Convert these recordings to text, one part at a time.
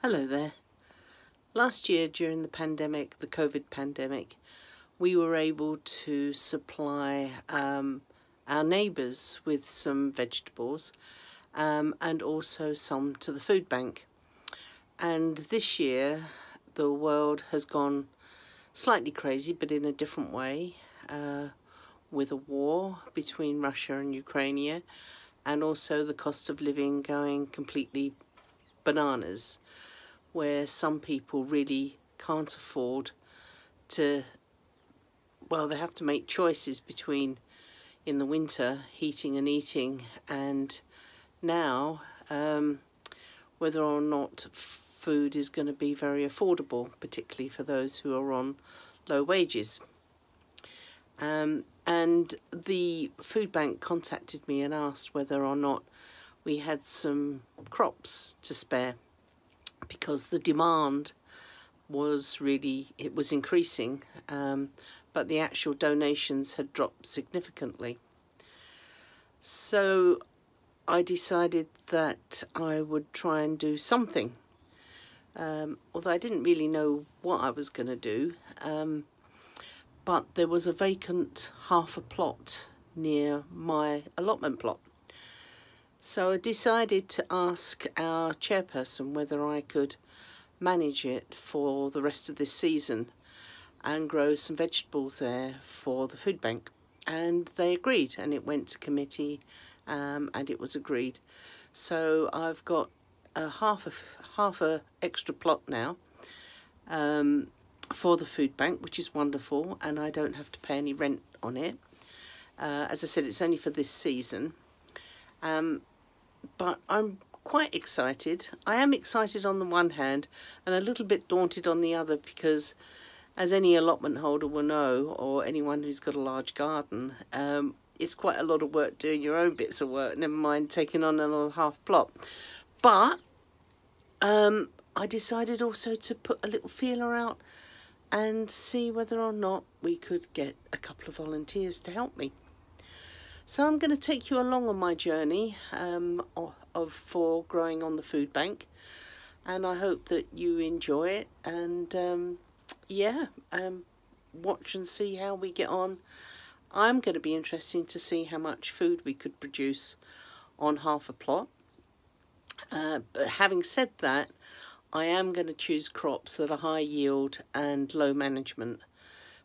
Hello there. Last year during the pandemic, the COVID pandemic, we were able to supply our neighbours with some vegetables and also some to the food bank. And this year the world has gone slightly crazy, but in a different way, with a war between Russia and Ukraine, and also the cost of living going completely bananas, where some people really can't afford to, well, they have to make choices between, in the winter, heating and eating, and now whether or not food is going to be very affordable, particularly for those who are on low wages. And the food bank contacted me and asked whether or not we had some crops to spare, because the demand was really, it was increasing, but the actual donations had dropped significantly. So I decided that I would try and do something, although I didn't really know what I was going to do, but there was a vacant half a plot near my allotment plot. So I decided to ask our chairperson whether I could manage it for the rest of this season and grow some vegetables there for the food bank. And they agreed, and it went to committee and it was agreed. So I've got a half a extra plot now for the food bank, which is wonderful, and I don't have to pay any rent on it. As I said, it's only for this season. But I'm quite excited. I am excited on the one hand and a little bit daunted on the other, because as any allotment holder will know, or anyone who's got a large garden, it's quite a lot of work doing your own bits of work, never mind taking on another half plot. But I decided also to put a little feeler out and see whether or not we could get a couple of volunteers to help me. So I'm going to take you along on my journey for growing on the food bank, and I hope that you enjoy it, and watch and see how we get on. I'm going to be interested to see how much food we could produce on half a plot. But having said that, I am going to choose crops that are high yield and low management,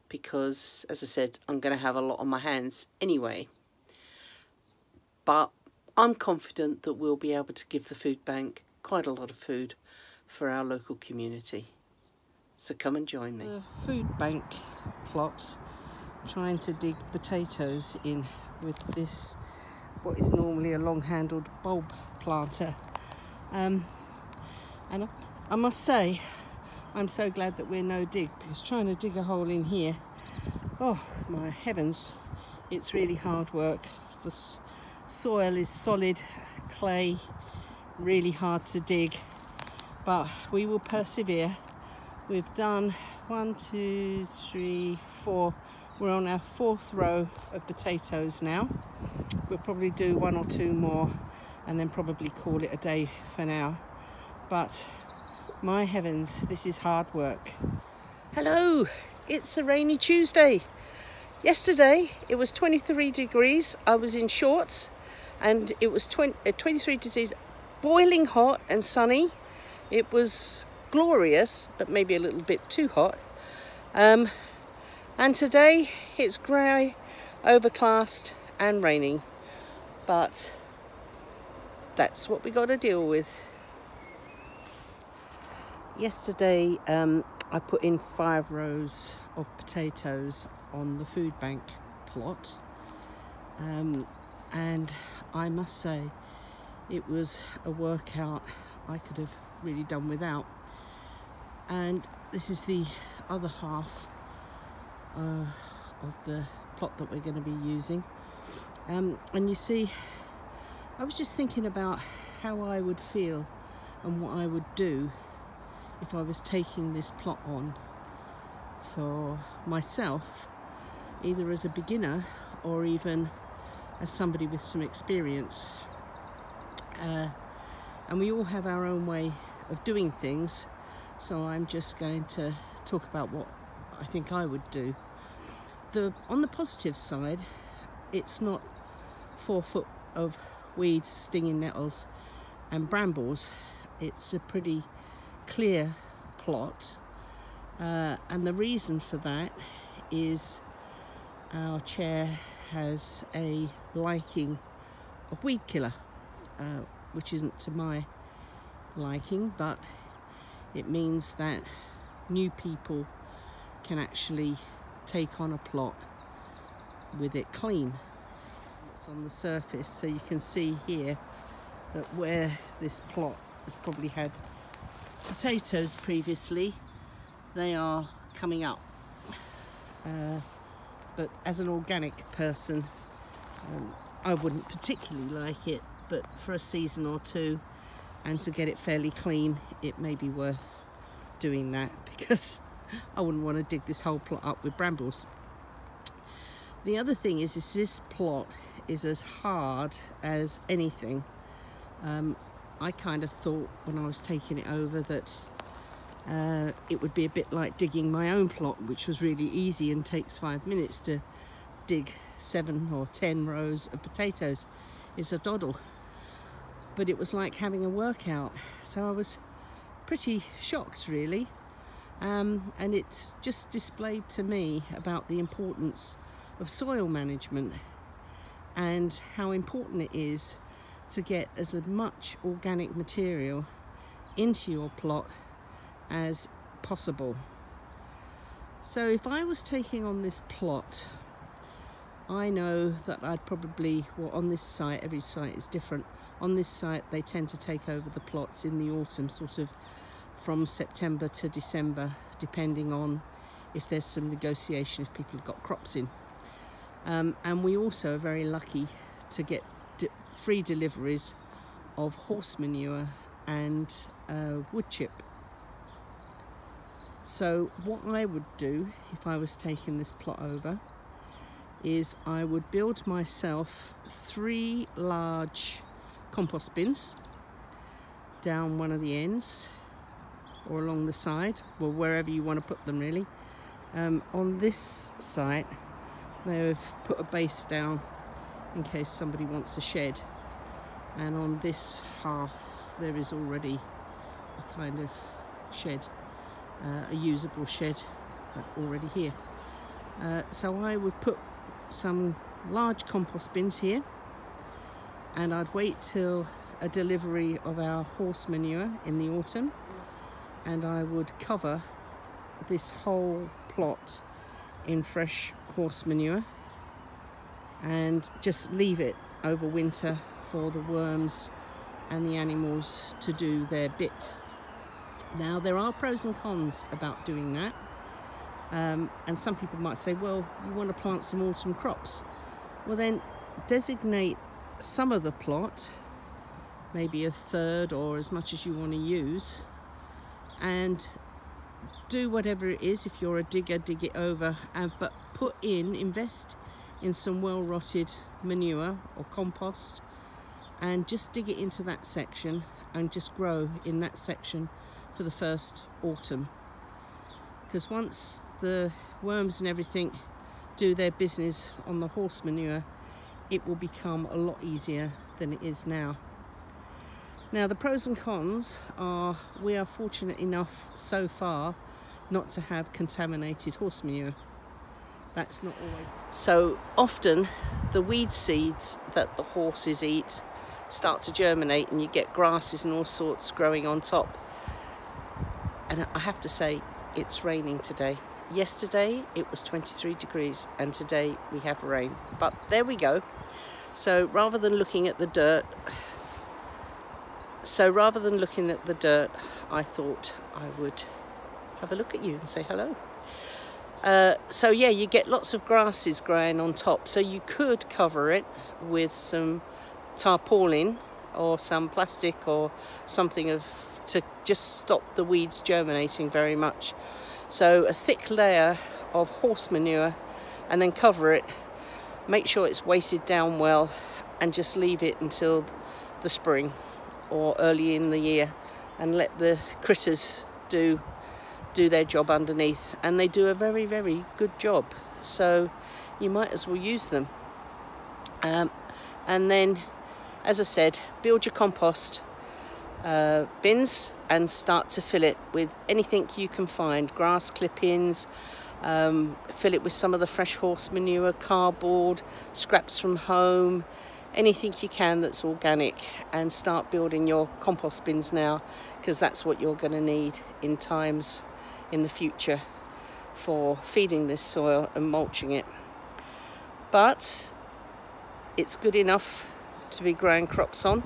because, as I said, I'm going to have a lot on my hands anyway. But I'm confident that we'll be able to give the food bank quite a lot of food for our local community. So come and join me. The food bank plot, trying to dig potatoes in with this, what is normally a long-handled bulb planter. And I must say, I'm so glad that we're no dig, because trying to dig a hole in here, oh my heavens, it's really hard work. The soil is solid clay, really hard to dig, but we will persevere. We've done 1, 2, 3, 4. We're on our 4th row of potatoes now. We'll probably do 1 or 2 more and then probably call it a day for now. But my heavens, this is hard work. Hello, it's a rainy Tuesday. Yesterday it was 23 degrees. I was in shorts, and it was 23 degrees, boiling hot and sunny. It was glorious, but maybe a little bit too hot. And today it's grey, overcast and raining. But that's what we got to deal with. Yesterday I put in 5 rows of potatoes on the food bank plot, and I must say it was a workout I could have really done without. And this is the other half of the plot that we're going to be using, and you see, I was just thinking about how I would feel and what I would do if I was taking this plot on for myself, either as a beginner or even as somebody with some experience. And we all have our own way of doing things, so I'm just going to talk about what I think I would do. On the positive side, it's not 4 foot of weeds, stinging nettles and brambles. It's a pretty clear plot, and the reason for that is our chair has a liking of weed killer, which isn't to my liking, but it means that new people can actually take on a plot with it clean. It's on the surface, so you can see here that where this plot has probably had potatoes previously, they are coming up. But as an organic person, I wouldn't particularly like it, but for a season or two and to get it fairly clean, it may be worth doing that, because I wouldn't want to dig this whole plot up with brambles. The other thing is this plot is as hard as anything. I kind of thought when I was taking it over that it would be a bit like digging my own plot, which was really easy and takes 5 minutes to dig 7 or 10 rows of potatoes. It's a doddle. But it was like having a workout, so I was pretty shocked, really. And it just displayed to me about the importance of soil management and how important it is to get as much organic material into your plot as possible. So if I was taking on this plot, I know that I'd probably, well, on this site, every site is different. On this site, they tend to take over the plots in the autumn, sort of from September to December, depending on if there's some negotiation, if people have got crops in. And we also are very lucky to get free deliveries of horse manure and wood chip. So what I would do if I was taking this plot over is I would build myself 3 large compost bins down one of the ends or along the side, or wherever you want to put them, really. On this site they've put a base down in case somebody wants a shed, and on this half there is already a kind of shed, a usable shed already here. So I would put some large compost bins here, and I'd wait till a delivery of our horse manure in the autumn, and I would cover this whole plot in fresh horse manure and just leave it over winter for the worms and the animals to do their bit. Now, there are pros and cons about doing that, and some people might say, well, you want to plant some autumn crops. Well, then designate some of the plot, maybe a third or as much as you want to use, and do whatever it is. If you're a digger, dig it over, but invest in some well-rotted manure or compost, and just dig it into that section and just grow in that section for the first autumn. Because once the worms and everything do their business on the horse manure, it will become a lot easier than it is now. Now, the pros and cons are we are fortunate enough so far not to have contaminated horse manure. That's not always. So often the weed seeds that the horses eat start to germinate and you get grasses and all sorts growing on top. And I have to say, it's raining today. Yesterday it was 23 degrees and today we have rain. But there we go. So rather than looking at the dirt, I thought I would have a look at you and say hello. So yeah, you get lots of grasses growing on top, so you could cover it with some tarpaulin or some plastic or something to just stop the weeds germinating very much. So a thick layer of horse manure, and then cover it, make sure it's weighted down well, and just leave it until the spring or early in the year and let the critters do their job underneath, and they do a very, very good job. So you might as well use them. And then, as I said, build your compost bins and start to fill it with anything you can find. Grass clippings, fill it with some of the fresh horse manure, cardboard, scraps from home, anything you can that's organic, and start building your compost bins now, because that's what you're going to need in times in the future for feeding this soil and mulching it. But it's good enough to be growing crops on.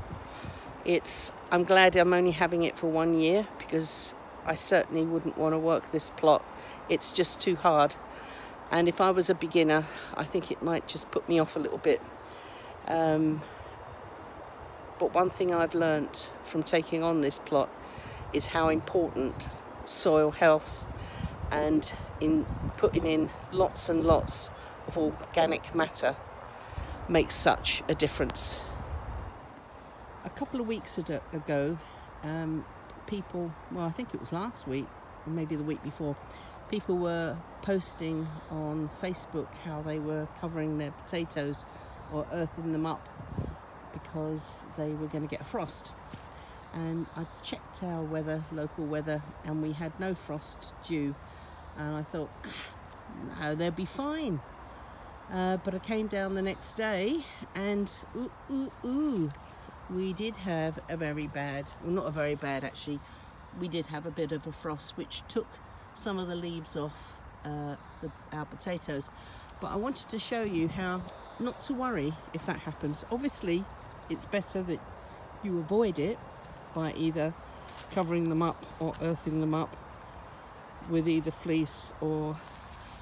I'm glad I'm only having it for 1 year, because I certainly wouldn't want to work this plot. It's just too hard. And if I was a beginner, I think it might just put me off a little bit. But one thing I've learnt from taking on this plot is how important soil health and in putting in lots and lots of organic matter makes such a difference. A couple of weeks ago, people, well, I think it was last week, or maybe the week before, people were posting on Facebook how they were covering their potatoes or earthing them up because they were going to get a frost. And I checked our local weather, and we had no frost due. And I thought, no, they'll be fine. But I came down the next day, and we did have a very bad, well, not a very bad actually, we did have a bit of a frost which took some of the leaves off our potatoes. But I wanted to show you how not to worry if that happens. Obviously it's better that you avoid it by either covering them up or earthing them up with either fleece, or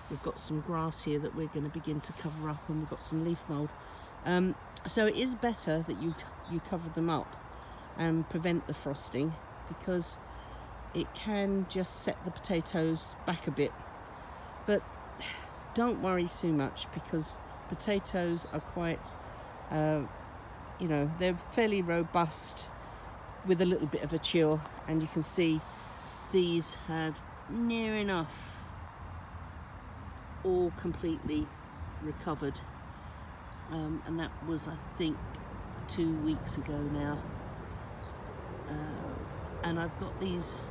we've got some grass here that we're going to begin to cover up, and we've got some leaf mould. So it is better that you cover them up and prevent the frosting, because it can just set the potatoes back a bit. But don't worry too much, because potatoes are quite, they're fairly robust with a little bit of a chill, and you can see these have near enough all completely recovered. And that was, I think, 2 weeks ago now. And I've got these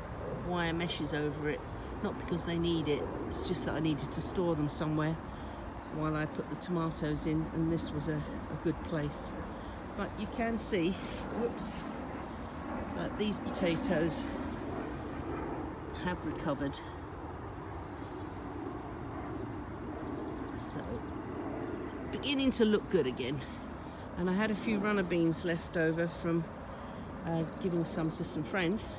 wire meshes over it, not because they need it, it's just that I needed to store them somewhere while I put the tomatoes in, and this was a good place. But you can see, whoops, that these potatoes have recovered. So, beginning to look good again. And I had a few runner beans left over from giving some to some friends,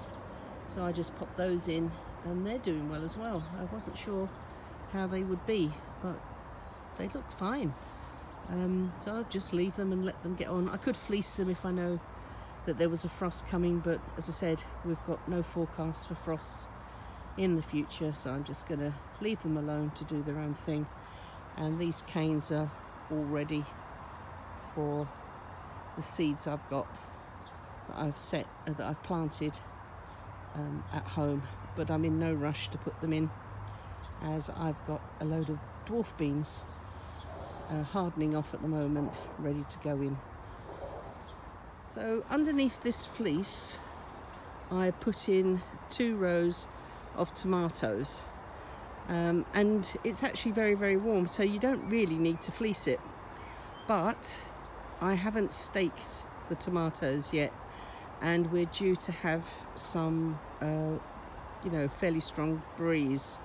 so I just popped those in, and they're doing well as well. I wasn't sure how they would be, but they look fine. So I'll just leave them and let them get on. I could fleece them if I know that there was a frost coming, but as I said, we've got no forecast for frosts in the future, so I'm just going to leave them alone to do their own thing. And these canes are all ready for the seeds I've got that I've planted at home, but I'm in no rush to put them in, as I've got a load of dwarf beans hardening off at the moment, ready to go in. So underneath this fleece I put in 2 rows of tomatoes, and it's actually very, very warm, so you don't really need to fleece it. But I haven't staked the tomatoes yet, and we're due to have some fairly strong breeze,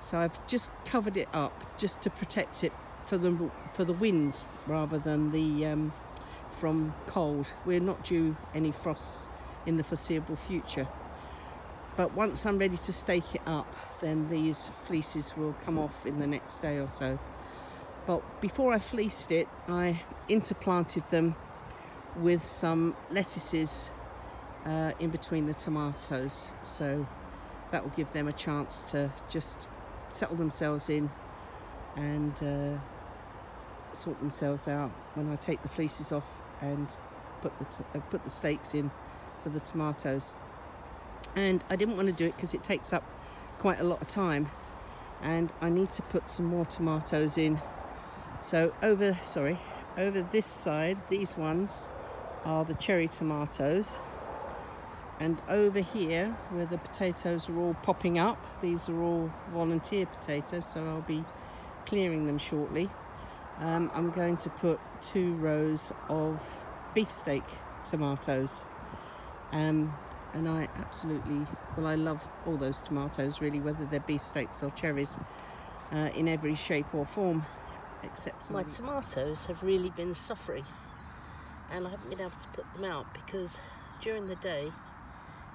so I've just covered it up just to protect it for the wind rather than the from cold. We're not due any frosts in the foreseeable future, but once I'm ready to stake it up, then these fleeces will come off in the next day or so. But before I fleeced it, I interplanted them with some lettuces in between the tomatoes, so that will give them a chance to just settle themselves in and sort themselves out when I take the fleeces off and put the stakes in for the tomatoes. and I didn't want to do it because it takes up quite a lot of time, and I need to put some more tomatoes in. So over this side, these ones are the cherry tomatoes, and over here where the potatoes are all popping up, these are all volunteer potatoes, so I'll be clearing them shortly. I'm going to put 2 rows of beefsteak tomatoes, and I absolutely, well, I love all those tomatoes really, whether they're beefsteaks or cherries, in every shape or form, except some. My tomatoes have really been suffering, and I haven't been able to put them out because during the day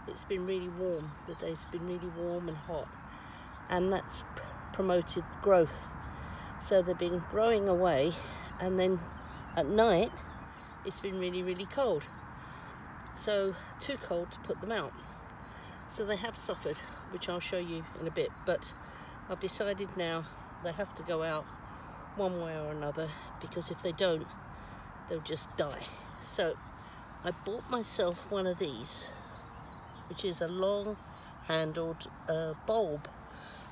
it's been really warm. The days have been really warm and hot, and that's promoted growth. So they've been growing away, and then at night it's been really, really cold. So too cold to put them out. So they have suffered, which I'll show you in a bit, but I've decided now they have to go out one way or another, because if they don't, they'll just die. So I bought myself one of these, which is a long-handled bulb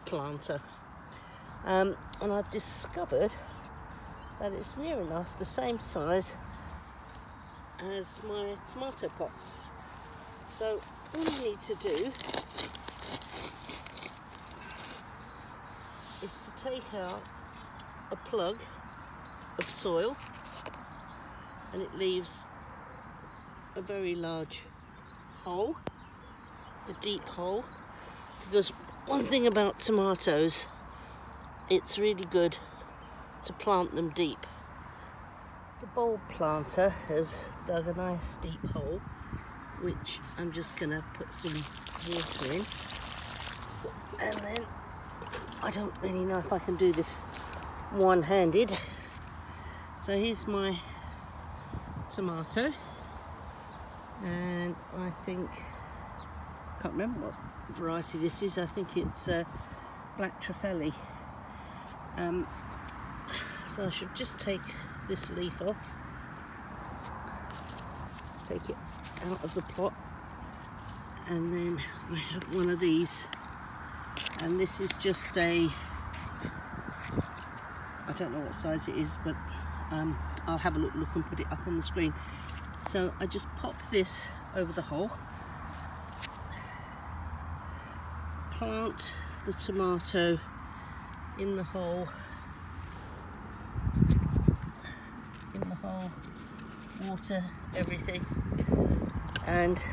planter. And I've discovered that it's near enough the same size as my tomato pots. So all you need to do is to take out a plug of soil, and it leaves a very large hole, a deep hole, because one thing about tomatoes, it's really good to plant them deep. The bulb planter has dug a nice deep hole, which I'm just going to put some water in, and then I don't really know if I can do this one-handed. So here's my tomato, and I think, can't remember what variety this is. I think it's Black Trefeli. So I should just take this leaf off, take it out of the pot, and then I have one of these, and this is just a, I don't know what size it is, but I'll have a look and put it up on the screen. So I just pop this over the hole, plant the tomato in the hole, water everything, and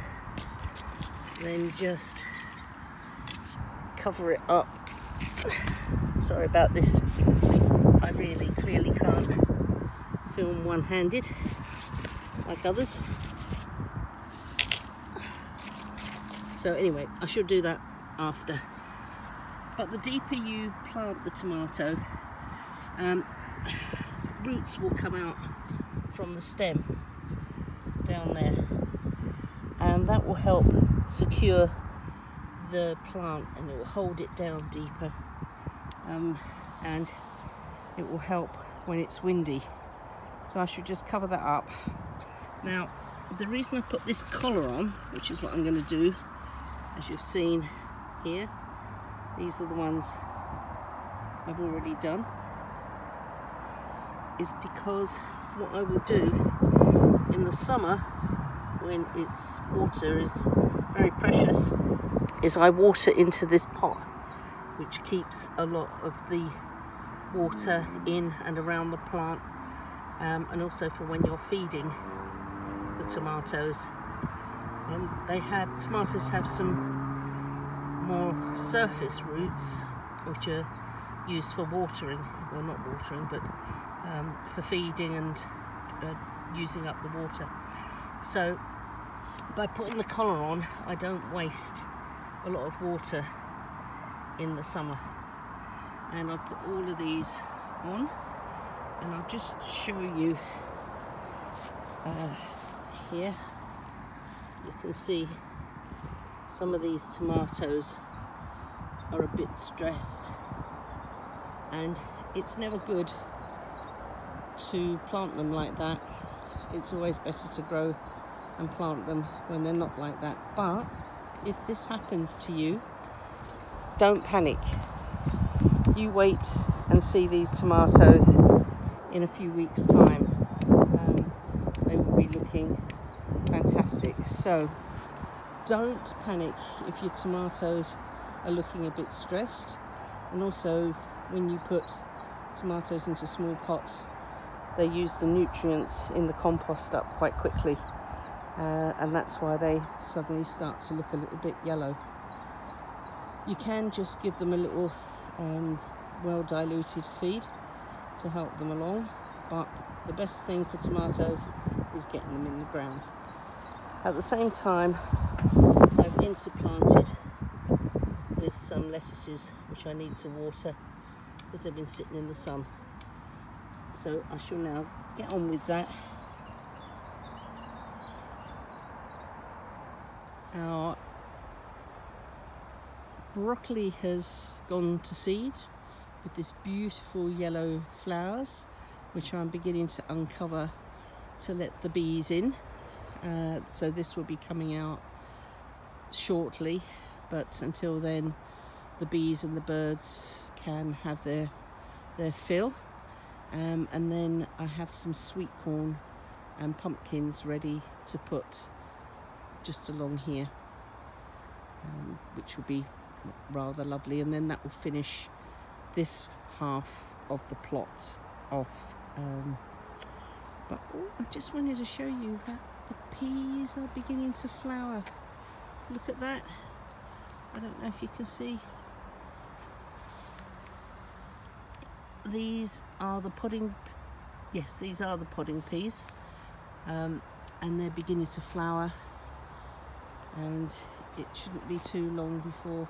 then just cover it up. Sorry about this, I really clearly can't film one-handed like others. So anyway, I should do that after. But the deeper you plant the tomato, roots will come out from the stem down there, and that will help secure the plant, and it will hold it down deeper, and it will help when it's windy. So I should just cover that up. Now, the reason I put this collar on, which is what I'm going to do, as you've seen here, these are the ones I've already done, is because what I will do in the summer, when its water is very precious, is I water into this pot, which keeps a lot of the water in and around the plant, and also for when you're feeding the tomatoes. Tomatoes have some more surface roots, which are used for watering, well, not watering, but for feeding and using up the water. So by putting the collar on, I don't waste a lot of water in the summer. And I'll put all of these on, and I'll just show you here. You can see some of these tomatoes are a bit stressed, and it's never good to plant them like that. It's always better to grow and plant them when they're not like that. But if this happens to you, don't panic. You wait and see these tomatoes in a few weeks' time. They will be looking fantastic. So don't panic if your tomatoes are looking a bit stressed. And also, when you put tomatoes into small pots, they use the nutrients in the compost up quite quickly, and that's why they suddenly start to look a little bit yellow. You can just give them a little well diluted feed to help them along, but the best thing for tomatoes is getting them in the ground. At the same time, I've interplanted with some lettuces which I need to water because they've been sitting in the sun. So I shall now get on with that. Our broccoli has gone to seed with this beautiful yellow flowers, which I'm beginning to uncover to let the bees in. So this will be coming out shortly, but until then the bees and the birds can have their fill. And then I have some sweet corn and pumpkins ready to put just along here, which will be rather lovely, and then that will finish this half of the plot off. But I just wanted to show you that the peas are beginning to flower. Look at that. I don't know if you can see. These are the pudding, yes, these are the pudding peas, and they're beginning to flower, and it shouldn't be too long before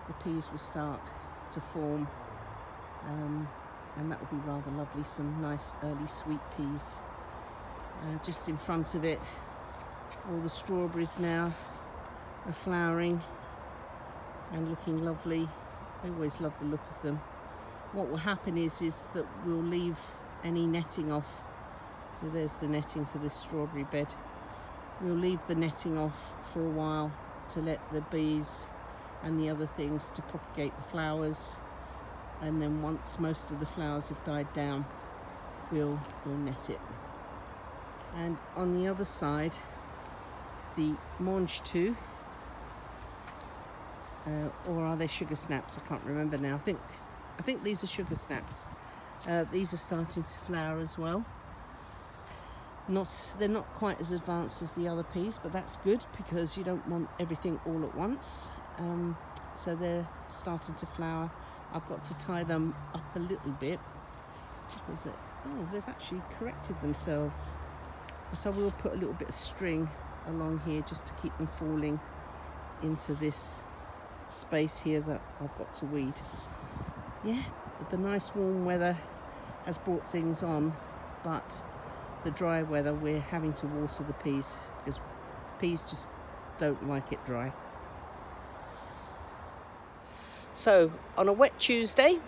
the peas will start to form, and that will be rather lovely, some nice early sweet peas. Just in front of it, all the strawberries now are flowering and looking lovely. I always love the look of them. What will happen is that we'll leave any netting off. So there's the netting for this strawberry bed. We'll leave the netting off for a while to let the bees and the other things to propagate the flowers, and then once most of the flowers have died down, we'll net it. And on the other side, the mange tout, or are they sugar snaps? I can't remember now. I think these are sugar snaps. These are starting to flower as well. They're not quite as advanced as the other peas, but that's good because you don't want everything all at once. So they're starting to flower. I've got to tie them up a little bit because they've actually corrected themselves. But I will put a little bit of string along here just to keep them falling into this space here that I've got to weed. Yeah, the nice warm weather has brought things on, but the dry weather, we're having to water the peas because peas just don't like it dry. So on a wet Tuesday,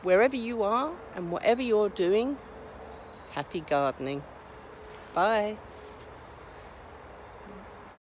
wherever you are and whatever you're doing, happy gardening. Bye.